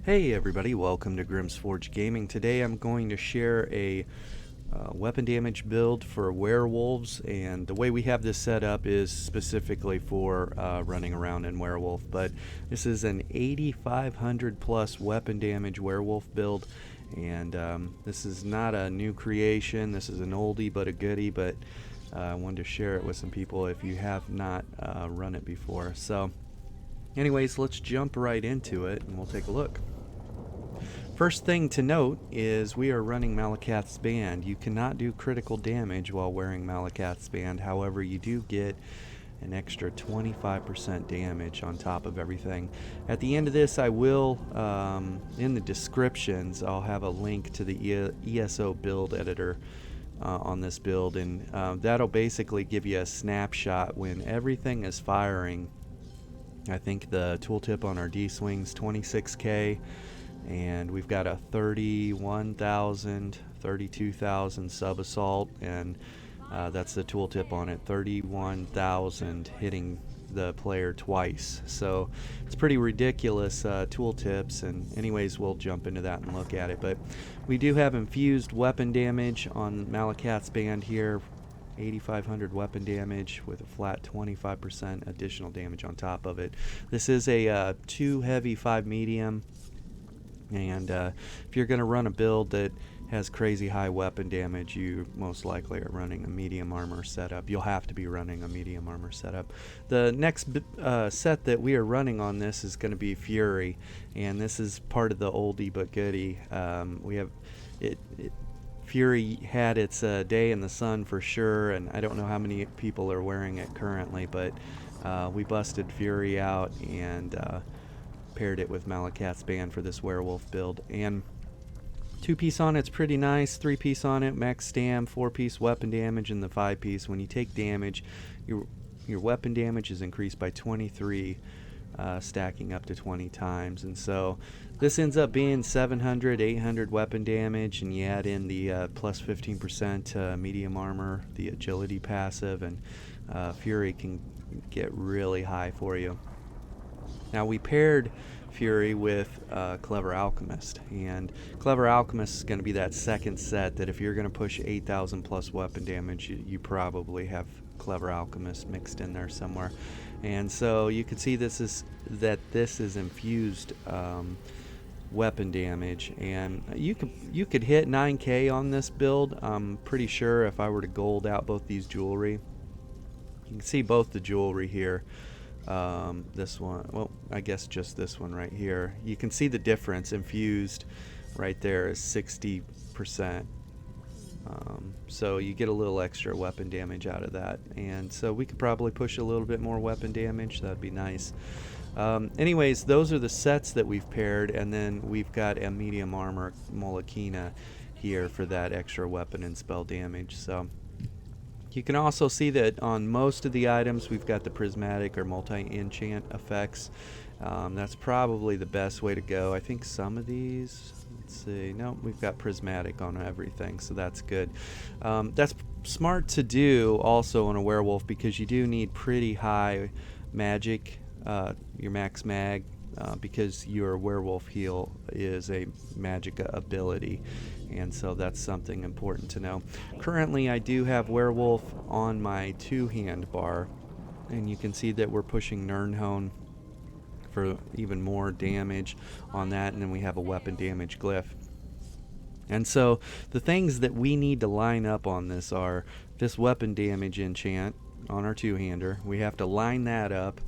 Hey everybody, welcome to Grimm's Forge Gaming. Today I'm going to share a weapon damage build for werewolves, and the way we have this set up is specifically for running around in werewolf, but this is an 8500 plus weapon damage werewolf build, and this is not a new creation. This is an oldie but a goodie, but I wanted to share it with some people if you have not run it before. So anyways, let's jump right into it and we'll take a look. First thing to note is we are running Malakath's Band. You cannot do critical damage while wearing Malakath's Band. However, you do get an extra 25% damage on top of everything. At the end of this, I will, in the descriptions, I'll have a link to the ESO build editor on this build, and that'll basically give you a snapshot when everything is firing. I think the tooltip on our D-Swing's 26k. And we've got a 31,000, 32,000 sub assault, and that's the tooltip on it, 31,000 hitting the player twice. So it's pretty ridiculous tooltips, and anyways, we'll jump into that and look at it. But we do have infused weapon damage on Malakath's Band here, 8,500 weapon damage with a flat 25% additional damage on top of it. This is a 2 heavy, 5 medium. And if you're going to run a build that has crazy high weapon damage, you most likely are running a medium armor setup. You'll have to be running a medium armor setup. The next set that we are running on this is going to be Fury, and this is part of the oldie but goodie. We have Fury had its day in the sun for sure, and I don't know how many people are wearing it currently, but we busted Fury out and paired it with Malakath's Band for this werewolf build. And 2-piece on it's pretty nice, 3-piece on it, max stam, 4-piece weapon damage, and the 5-piece. When you take damage, your weapon damage is increased by 23, stacking up to 20 times. And so this ends up being 700, 800 weapon damage, and you add in the plus 15% medium armor, the agility passive, and Fury can get really high for you. Now we paired Fury with Clever Alchemist, and Clever Alchemist is going to be that second set that if you're going to push 8,000 plus weapon damage, you probably have Clever Alchemist mixed in there somewhere. And so you can see this is infused weapon damage, and you could hit 9k on this build. I'm pretty sure if I were to gold out both these jewelry, you can see both the jewelry here. This one, well, I guess just this one right here. You can see the difference. Infused right there is 60%. So you get a little extra weapon damage out of that. And so we could probably push a little bit more weapon damage. That'd be nice. Anyways, those are the sets that we've paired. And then we've got a medium armor Molokina here for that extra weapon and spell damage. So you can also see that on most of the items we've got the prismatic or multi-enchant effects. That's probably the best way to go. I think some of these, let's see, no, we've got prismatic on everything, so that's good. That's smart to do also on a werewolf because you do need pretty high magic, your max mag, because your werewolf heal is a magic ability, and so that's something important to know. Currently I do have werewolf on my 2-hand bar, and you can see that we're pushing Nirnhone for even more damage on that, and then we have a weapon damage glyph. And so the things that we need to line up on this are this weapon damage enchant on our 2-hander. We have to line that up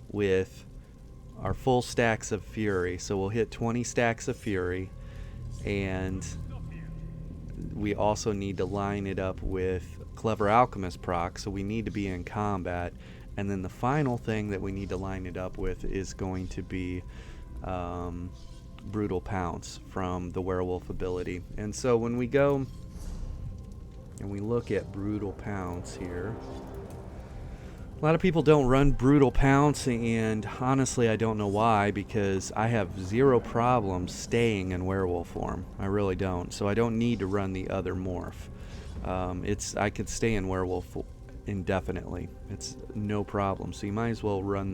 with our full stacks of Fury, so we'll hit 20 stacks of Fury, and we also need to line it up with Clever Alchemist proc, so we need to be in combat. And then the final thing that we need to line it up with is going to be Brutal Pounce from the werewolf ability. And so when we go and we look at Brutal Pounce here, a lot of people don't run Brutal Pounce, and honestly I don't know why, because I have zero problems staying in werewolf form. I really don't. So I don't need to run the other morph. I could stay in werewolf indefinitely. It's no problem. So you might as well run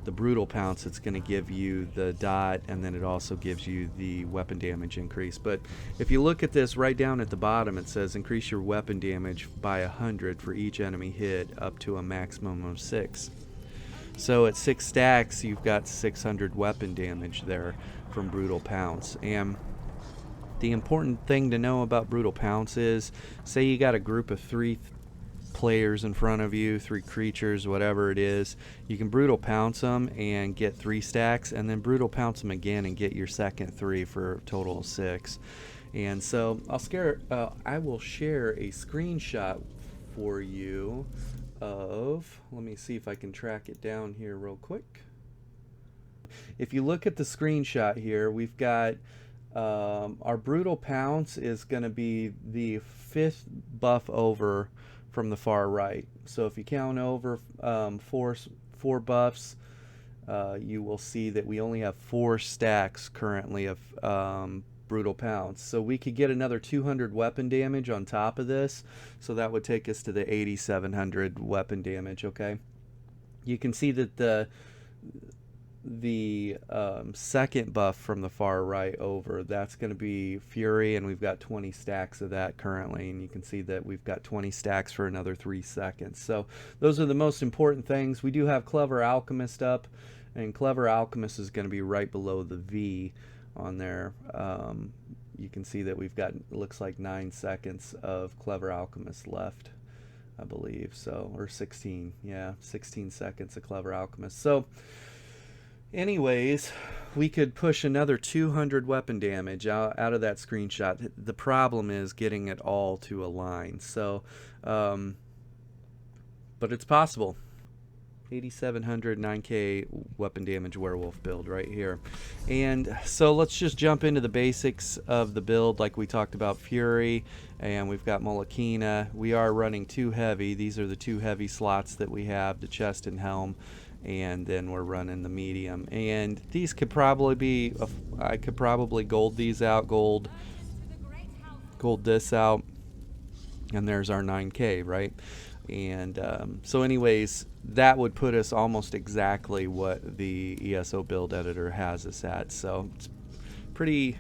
the Brutal Pounce, it's going to give you the dot, and then it also gives you the weapon damage increase. But if you look at this right down at the bottom, it says increase your weapon damage by 100 for each enemy hit up to a maximum of 6. So at 6 stacks, you've got 600 weapon damage there from Brutal Pounce. And the important thing to know about Brutal Pounce is, say you got a group of 3 players in front of you, 3 creatures, whatever it is, you can Brutal Pounce them and get 3 stacks, and then Brutal Pounce them again and get your second 3 for a total of 6. And so I will share a screenshot for you of, let me see if I can track it down here real quick. If you look at the screenshot here, we've got our Brutal Pounce is going to be the 5th buff over from the far right. So if you count over 4 buffs, you will see that we only have 4 stacks currently of Brutal Pounce. So we could get another 200 weapon damage on top of this, so that would take us to the 8,700 weapon damage. Okay, you can see that the second buff from the far right over, that's going to be Fury, and we've got 20 stacks of that currently, and you can see that we've got 20 stacks for another 3 seconds. So those are the most important things. We do have Clever Alchemist up, and Clever Alchemist is going to be right below the V on there. You can see that we've got, it looks like 9 seconds of Clever Alchemist left, I believe. So, or 16, yeah, 16 seconds of Clever Alchemist. So anyways, we could push another 200 weapon damage out of that screenshot. The problem is getting it all to align. So, but it's possible. 8,700 9k weapon damage werewolf build right here. And so let's just jump into the basics of the build. Like we talked about Fury, and we've got Molokina. We are running 2 heavy. These are the 2 heavy slots that we have, the chest and helm, and then we're running the medium. And these could probably be, I could probably gold these out, gold this out, and there's our 9k, right? And so anyways, that would put us almost exactly what the ESO build editor has us at. So it's pretty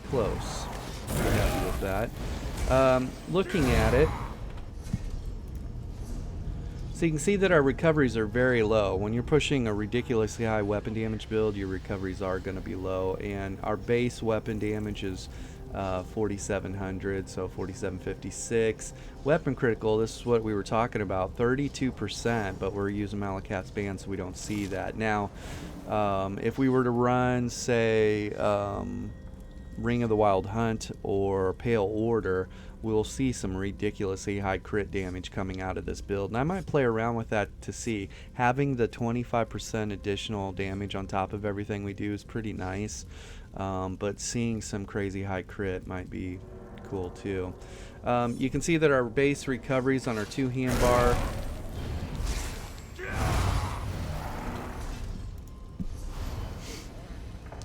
close. I'm happy with that. Looking at it, so you can see that our recoveries are very low. When you're pushing a ridiculously high weapon damage build, your recoveries are going to be low, and our base weapon damage is 4,700, so 4,756. Weapon critical, this is what we were talking about, 32%, but we're using Malakat's band, so we don't see that. Now, if we were to run, say, Ring of the Wild Hunt or Pale Order, we'll see some ridiculously high crit damage coming out of this build, and I might play around with that to see. Having the 25% additional damage on top of everything we do is pretty nice. But seeing some crazy high crit might be cool too. You can see that our base recoveries on our 2-hand bar,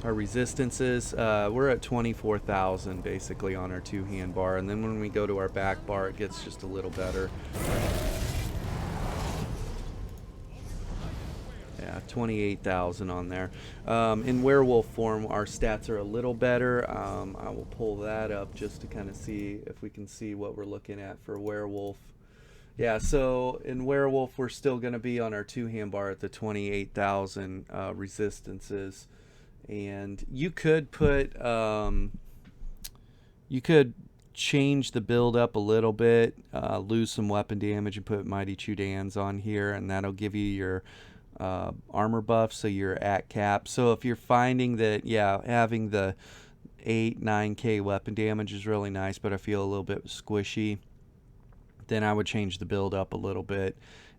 our resistances, we're at 24,000 basically on our 2-hand bar, and then when we go to our back bar, it gets just a little better. 28,000 on there. In werewolf form, our stats are a little better. I will pull that up just to kind of see if we can see what we're looking at for werewolf. Yeah, so in werewolf, we're still going to be on our 2-hand bar at the 28,000 resistances. And you could put, you could change the build up a little bit, lose some weapon damage and put Mighty Chudans on here, and that'll give you your armor buff, so you're at cap. So if you're finding that, yeah, having the 8-9k weapon damage is really nice, but I feel a little bit squishy, then I would change the build up a little bit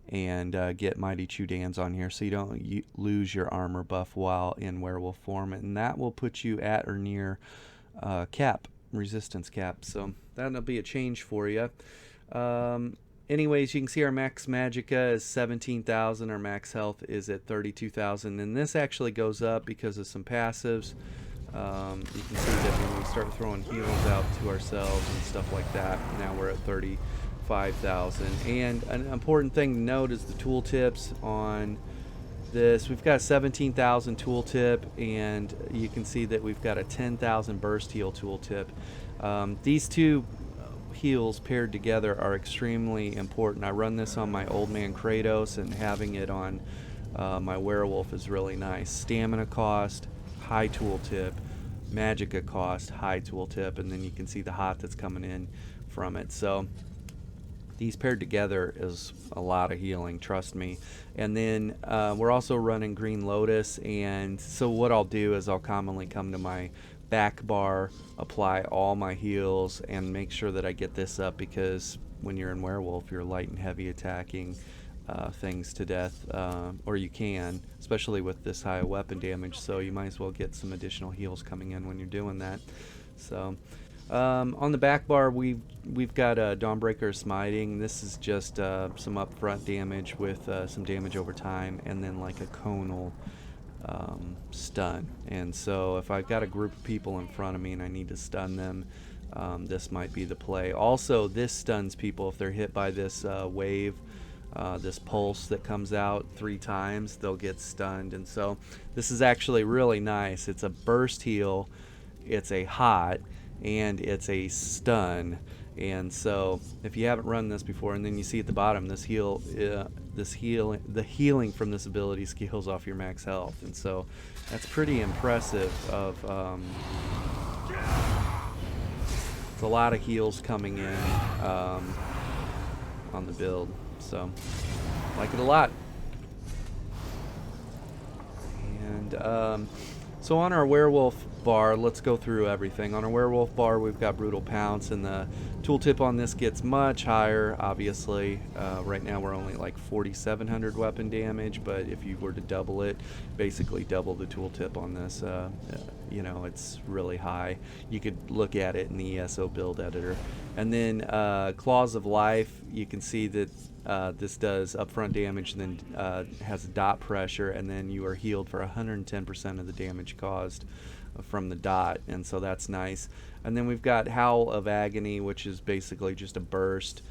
and get Mighty Chudans on here, so you don't lose your armor buff while in werewolf form, and that will put you at or near cap, resistance cap. So that'll be a change for you. Anyways, you can see our max magicka is 17,000. Our max health is at 32,000. And this actually goes up because of some passives. You can see that when we start throwing heals out to ourselves and stuff like that, now we're at 35,000. And an important thing to note is the tooltips on this. We've got 17,000 tooltip, and you can see that we've got a 10,000 burst heal tooltip. These two heals paired together are extremely important. I run this on my old man Kratos, and having it on my werewolf is really nice. Stamina cost, high tooltip. Magicka cost, high tooltip, and then you can see the hot that's coming in from it. So these paired together is a lot of healing, trust me. And then we're also running Green Lotus, and so what I'll do is I'll commonly come to my back bar, apply all my heals, and make sure that I get this up, because when you're in werewolf, you're light and heavy attacking things to death, or you can, especially with this high weapon damage, so you might as well get some additional heals coming in when you're doing that. So on the back bar, we've got Dawnbreaker Smiting. This is just some upfront damage with some damage over time, and then like a conal stun. And so if I've got a group of people in front of me and I need to stun them, this might be the play. Also, this stuns people if they're hit by this wave, this pulse that comes out 3 times, they'll get stunned. And so this is actually really nice. It's a burst heal, it's a hot, and it's a stun. And so if you haven't run this before, and then you see at the bottom this the healing from this ability scales off your max health, and so that's pretty impressive. It's a lot of heals coming in on the build, so like it a lot. And so on our werewolf bar, let's go through everything. On our werewolf bar, we've got Brutal Pounce, and the tooltip on this gets much higher, obviously. Right now we're only like 4,700 weapon damage, but if you were to double it, basically double the tooltip on this, you know, it's really high. You could look at it in the ESO build editor. And then Claws of Life, you can see that this does upfront damage, and then has a dot pressure, and then you are healed for 110% of the damage caused from the dot, and so that's nice. And then we've got Howl of Agony, which is basically just a burst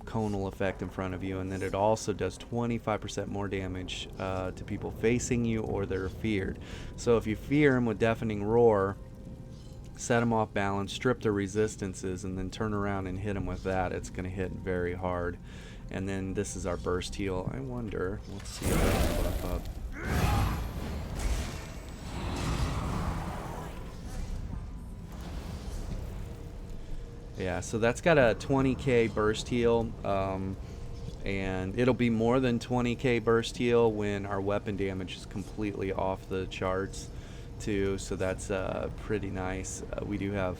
conal effect in front of you, and then it also does 25% more damage to people facing you or that are feared. So if you fear them with Deafening Roar, set them off balance, strip their resistances, and then turn around and hit them with that, it's going to hit very hard. And then this is our burst heal. I wonder, let's see if I can buff up. Yeah, so that's got a 20k burst heal, and it'll be more than 20k burst heal when our weapon damage is completely off the charts too, so that's pretty nice. We do have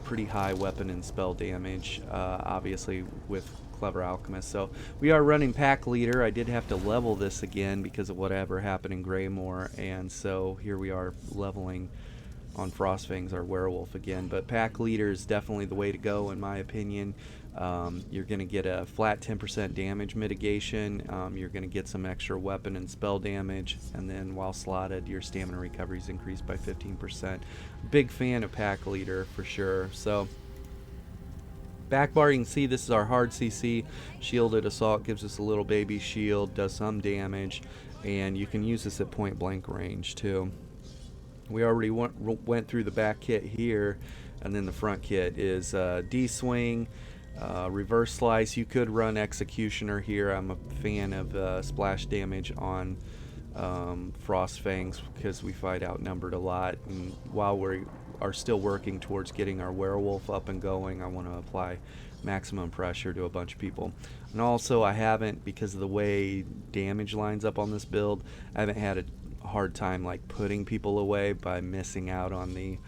pretty high weapon and spell damage, obviously with Clever Alchemist. So we are running Pack Leader. I did have to level this again because of whatever happened in Greymoor, and so here we are leveling on Frostfangs, our werewolf, again. But Pack Leader is definitely the way to go, in my opinion. You're going to get a flat 10% damage mitigation. You're going to get some extra weapon and spell damage, and then while slotted, your stamina recovery is increased by 15%. Big fan of Pack Leader for sure. So back bar, you can see this is our hard CC. Shielded Assault gives us a little baby shield, does some damage, and you can use this at point blank range too. We already went through the back kit here, and then the front kit is D-Swing, Reverse Slice. You could run Executioner here. I'm a fan of splash damage on Frostfangs because we fight outnumbered a lot, and while we are still working towards getting our werewolf up and going, I want to apply maximum pressure to a bunch of people. And also, I haven't, because of the way damage lines up on this build, I haven't had a hard time like putting people away by missing out on the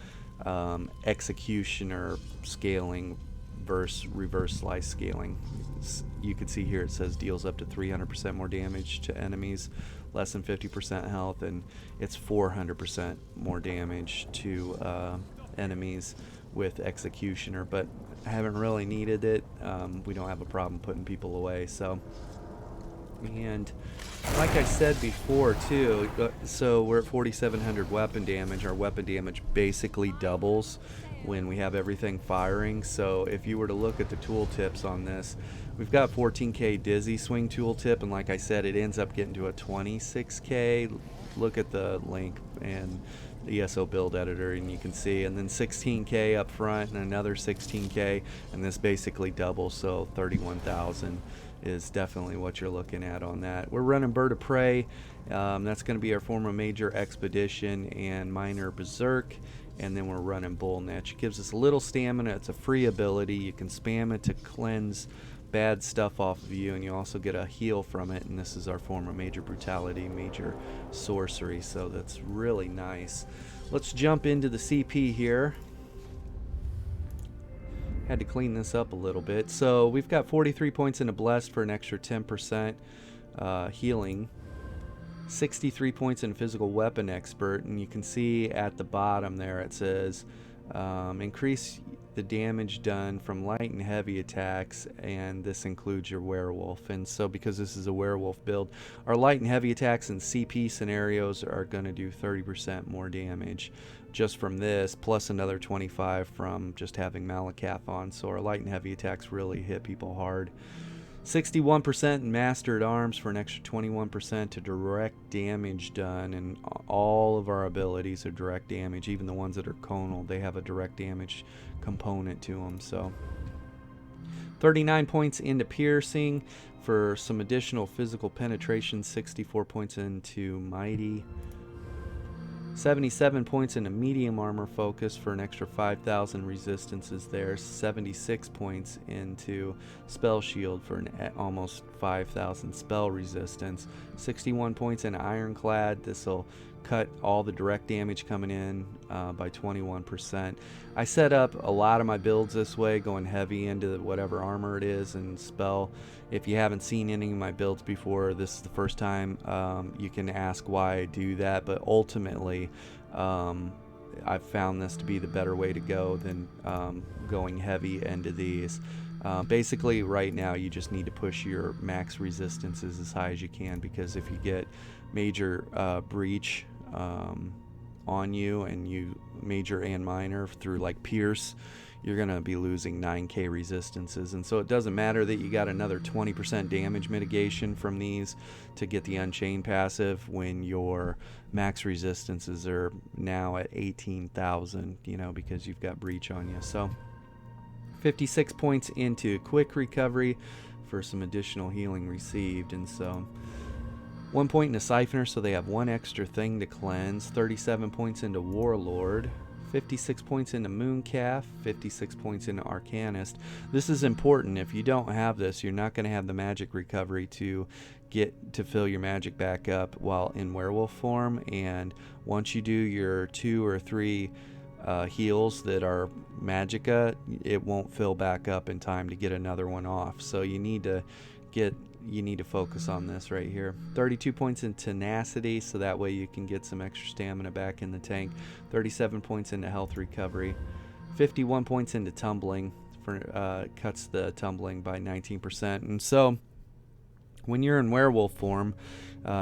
Executioner scaling versus Reverse Slice scaling. You can see here it says deals up to 300% more damage to enemies, less than 50% health, and it's 400% more damage to enemies with Executioner, but I haven't really needed it. We don't have a problem putting people away. So, and like I said before too, so we're at 4,700 weapon damage. Our weapon damage basically doubles when we have everything firing. So if you were to look at the tooltips on this, we've got 14K Dizzy Swing tooltip, and like I said, it ends up getting to a 26K. Look at the link and the ESO build editor and you can see, and then 16K up front and another 16K, and this basically doubles, so 31,000 is definitely what you're looking at on that. We're running Bird of Prey. That's going to be our former Major Expedition and Minor Berserk, and then we're running Bull Niche. It gives us a little stamina. It's a free ability. You can spam it to cleanse bad stuff off of you, and you also get a heal from it, and this is our former Major Brutality, Major Sorcery, so that's really nice. Let's jump into the CP here. Had to clean this up a little bit. So we've got 43 points into Blessed for an extra 10% healing. 63 points in Physical Weapon Expert, and you can see at the bottom there it says increase the damage done from light and heavy attacks, and this includes your werewolf. And so because this is a werewolf build, our light and heavy attacks in CP scenarios are going to do 30% more damage just from this, plus another 25 from just having Malakath on. So our light and heavy attacks really hit people hard. 61% in Mastered Arms for an extra 21% to direct damage done, and all of our abilities are direct damage, even the ones that are conal, they have a direct damage component to them. So 39 points into Piercing for some additional physical penetration, 64 points into Mighty, 77 points into Medium Armor Focus for an extra 5,000 resistances there, 76 points into Spell Shield for an almost 5,000 spell resistance, 61 points into Ironclad. This will cut all the direct damage coming in by 21%. I set up a lot of my builds this way, going heavy into whatever armor it is and spell. If you haven't seen any of my builds before, this is the first time, you can ask why I do that, but ultimately I've found this to be the better way to go than going heavy into these. Basically right now you just need to push your max resistances as high as you can, because if you get major breach on you, and you major and minor through like Pierce, you're gonna be losing 9k resistances, and so it doesn't matter that you got another 20% damage mitigation from these to get the Unchained passive when your max resistances are now at 18,000, you know, because you've got breach on you. So 56 points into Quick Recovery for some additional healing received, and so 1 point into Siphoner, so they have one extra thing to cleanse. 37 points into Warlord, 56 points into Mooncalf, 56 points into Arcanist. This is important. If you don't have this, you're not going to have the magic recovery to get to fill your magic back up while in werewolf form, and once you do your 2 or 3 heals that are magicka, it won't fill back up in time to get another one off. So you need to focus on this right here. 32 points in Tenacity, so that way you can get some extra stamina back in the tank. 37 points into Health Recovery. 51 points into Tumbling, for cuts the tumbling by 19%. And so when you're in werewolf form,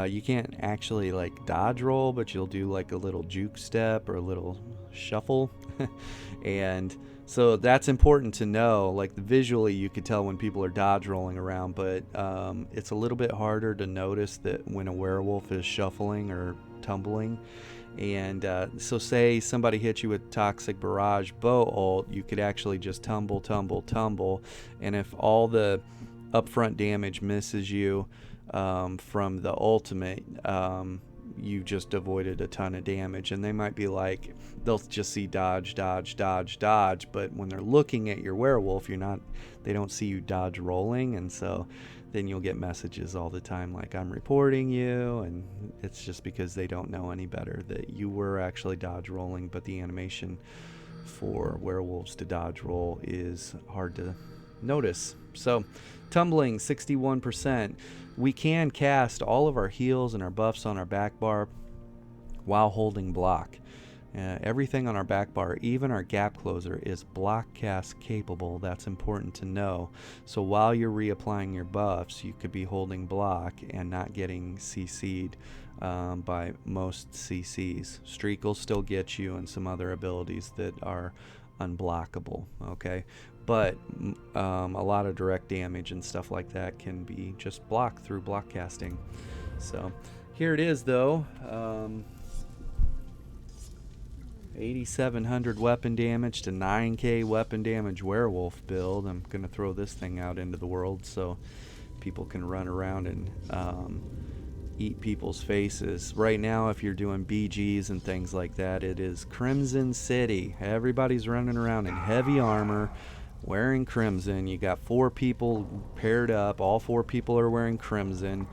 you can't actually like dodge roll, but you'll do like a little juke step or a little shuffle. And so that's important to know. Like visually you could tell when people are dodge rolling around, but it's a little bit harder to notice that when a werewolf is shuffling or tumbling. And so say somebody hits you with Toxic Barrage Bow ult, you could actually just tumble, and if all the upfront damage misses you from the ultimate, you just avoided a ton of damage. And they might be like, they'll just see dodge, but when they're looking at your werewolf, they don't see you dodge rolling, and so then you'll get messages all the time like, I'm reporting you, and it's just because they don't know any better that you were actually dodge rolling, but the animation for werewolves to dodge roll is hard to notice. So tumbling, 61%. We can cast all of our heals and our buffs on our back bar while holding block. Everything on our back bar, even our gap closer, is block cast capable. That's important to know. So while you're reapplying your buffs, you could be holding block and not getting CC'd by most CCs. Streak will still get you, and some other abilities that are unblockable, okay? But a lot of direct damage and stuff like that can be just blocked through block casting. So here it is though. 8,700 weapon damage to 9k weapon damage werewolf build. I'm gonna throw this thing out into the world so people can run around and eat people's faces. Right now, if you're doing BGs and things like that, it is Crimson City. Everybody's running around in heavy armor wearing crimson. You got 4 people paired up. All 4 people are wearing crimson,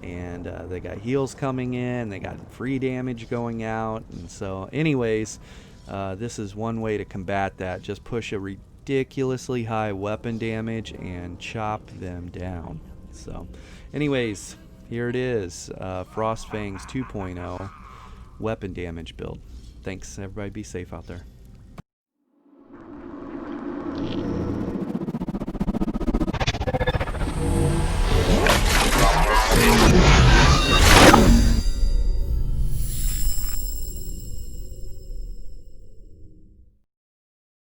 and they got heals coming in, they got free damage going out. And so anyways, this is one way to combat that. Just push a ridiculously high weapon damage and chop them down. So anyways, here it is, Frostfangs 2.0 weapon damage build. Thanks, everybody. Be safe out there.